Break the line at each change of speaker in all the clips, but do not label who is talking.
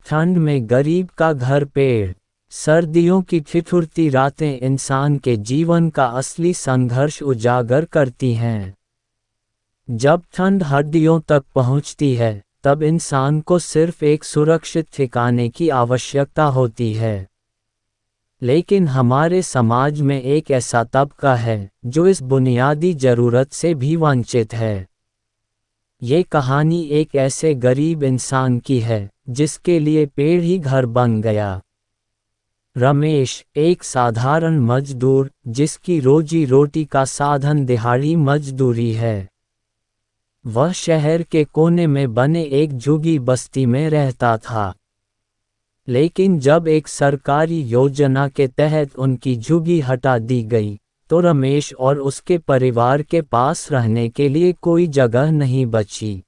ठंड में गरीब का घर पेड़। सर्दियों की ठिठुरती रातें इंसान के जीवन का असली संघर्ष उजागर करती हैं। जब ठंड हड्डियों तक पहुंचती है, तब इंसान को सिर्फ एक सुरक्षित ठिकाने की आवश्यकता होती है। लेकिन हमारे समाज में एक ऐसा तबका है जो इस बुनियादी जरूरत से भी वंचित है। ये कहानी एक ऐसे गरीब इंसान की है जिसके लिए पेड़ ही घर बन गया। रमेश एक साधारण मजदूर जिसकी रोजी रोटी का साधन दिहाड़ी मजदूरी है। वह शहर के कोने में बने एक झुग्गी बस्ती में रहता था। लेकिन जब एक सरकारी योजना के तहत उनकी झुग्गी हटा दी गई, तो रमेश और उसके परिवार के पास रहने के लिए कोई जगह नहीं बची।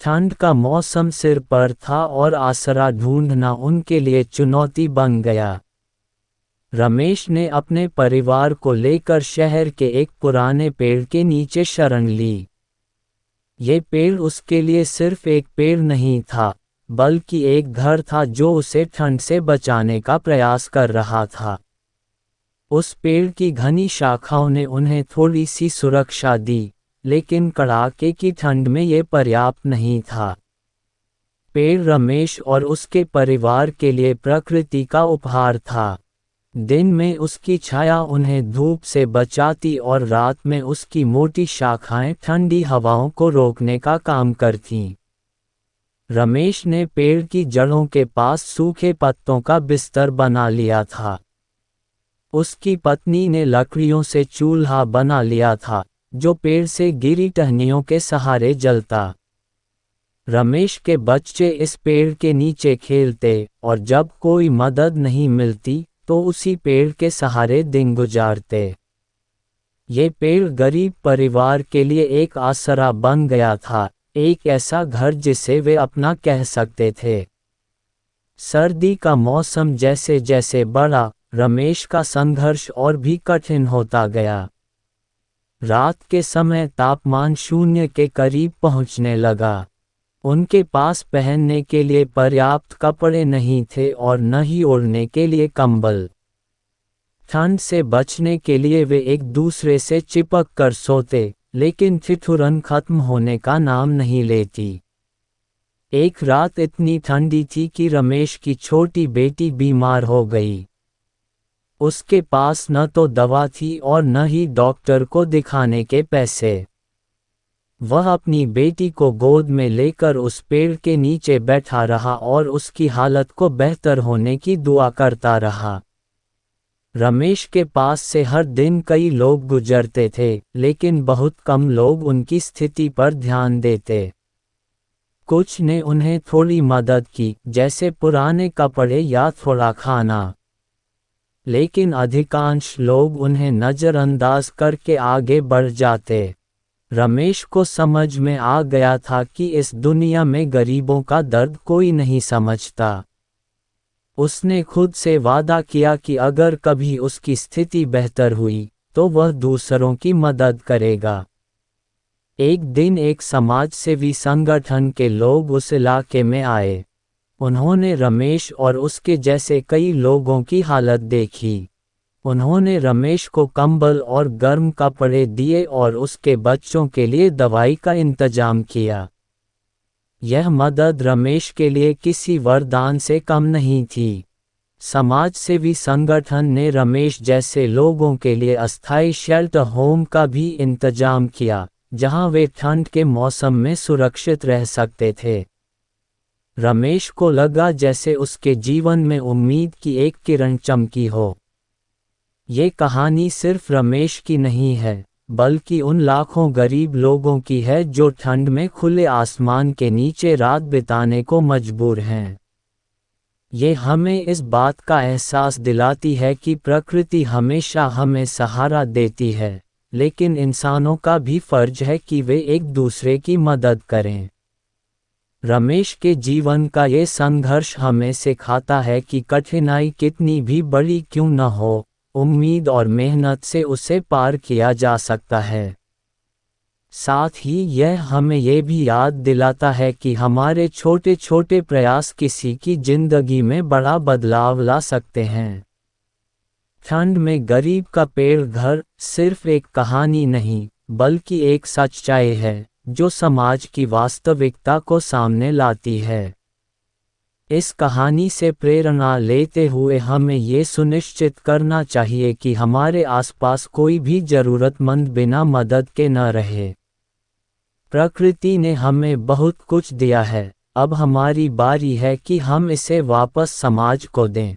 ठंड का मौसम सिर पर था और आसरा ढूंढना उनके लिए चुनौती बन गया। रमेश ने अपने परिवार को लेकर शहर के एक पुराने पेड़ के नीचे शरण ली। ये पेड़ उसके लिए सिर्फ एक पेड़ नहीं था, बल्कि एक घर था जो उसे ठंड से बचाने का प्रयास कर रहा था। उस पेड़ की घनी शाखाओं ने उन्हें थोड़ी सी सुरक्षा दी, लेकिन कड़ाके की ठंड में ये पर्याप्त नहीं था। पेड़ रमेश और उसके परिवार के लिए प्रकृति का उपहार था। दिन में उसकी छाया उन्हें धूप से बचाती और रात में उसकी मोटी शाखाएं ठंडी हवाओं को रोकने का काम करतीं। रमेश ने पेड़ की जड़ों के पास सूखे पत्तों का बिस्तर बना लिया था। उसकी पत्नी ने लकड़ियों से चूल्हा बना लिया था, जो पेड़ से गिरी टहनियों के सहारे जलता। रमेश के बच्चे इस पेड़ के नीचे खेलते और जब कोई मदद नहीं मिलती तो उसी पेड़ के सहारे दिन गुजारते। ये पेड़ गरीब परिवार के लिए एक आसरा बन गया था, एक ऐसा घर जिसे वे अपना कह सकते थे। सर्दी का मौसम जैसे जैसे बढ़ा, रमेश का संघर्ष और भी कठिन होता गया। रात के समय तापमान शून्य के करीब पहुंचने लगा। उनके पास पहनने के लिए पर्याप्त कपड़े नहीं थे और न ही ओढ़ने के लिए कंबल। ठंड से बचने के लिए वे एक दूसरे से चिपक कर सोते, लेकिन ठिठुरन खत्म होने का नाम नहीं लेती। एक रात इतनी ठंडी थी कि रमेश की छोटी बेटी बीमार हो गई। उसके पास न तो दवा थी और न ही डॉक्टर को दिखाने के पैसे। वह अपनी बेटी को गोद में लेकर उस पेड़ के नीचे बैठा रहा और उसकी हालत को बेहतर होने की दुआ करता रहा। रमेश के पास से हर दिन कई लोग गुजरते थे, लेकिन बहुत कम लोग उनकी स्थिति पर ध्यान देते। कुछ ने उन्हें थोड़ी मदद की, जैसे पुराने कपड़े या थोड़ा खाना, लेकिन अधिकांश लोग उन्हें नज़रअंदाज करके आगे बढ़ जाते। रमेश को समझ में आ गया था कि इस दुनिया में गरीबों का दर्द कोई नहीं समझता। उसने खुद से वादा किया कि अगर कभी उसकी स्थिति बेहतर हुई, तो वह दूसरों की मदद करेगा। एक दिन एक समाजसेवी संगठन के लोग उस इलाके में आए। उन्होंने रमेश और उसके जैसे कई लोगों की हालत देखी। उन्होंने रमेश को कंबल और गर्म कपड़े दिए और उसके बच्चों के लिए दवाई का इंतजाम किया। यह मदद रमेश के लिए किसी वरदान से कम नहीं थी। समाजसेवी संगठन ने रमेश जैसे लोगों के लिए अस्थायी शेल्टर होम का भी इंतजाम किया, जहां वे ठंड के मौसम में सुरक्षित रह सकते थे। रमेश को लगा जैसे उसके जीवन में उम्मीद की एक किरण चमकी हो। ये कहानी सिर्फ रमेश की नहीं है, बल्कि उन लाखों गरीब लोगों की है जो ठंड में खुले आसमान के नीचे रात बिताने को मजबूर हैं। ये हमें इस बात का एहसास दिलाती है कि प्रकृति हमेशा हमें सहारा देती है, लेकिन इंसानों का भी फर्ज है कि वे एक दूसरे की मदद करें। रमेश के जीवन का ये संघर्ष हमें सिखाता है कि कठिनाई कितनी भी बड़ी क्यों न हो, उम्मीद और मेहनत से उसे पार किया जा सकता है। साथ ही यह हमें ये भी याद दिलाता है कि हमारे छोटे छोटे प्रयास किसी की जिंदगी में बड़ा बदलाव ला सकते हैं। ठंड में गरीब का पेड़ घर सिर्फ एक कहानी नहीं, बल्कि एक सच्चाई है जो समाज की वास्तविकता को सामने लाती है। इस कहानी से प्रेरणा लेते हुए हमें ये सुनिश्चित करना चाहिए कि हमारे आसपास कोई भी ज़रूरतमंद बिना मदद के न रहे। प्रकृति ने हमें बहुत कुछ दिया है, अब हमारी बारी है कि हम इसे वापस समाज को दें।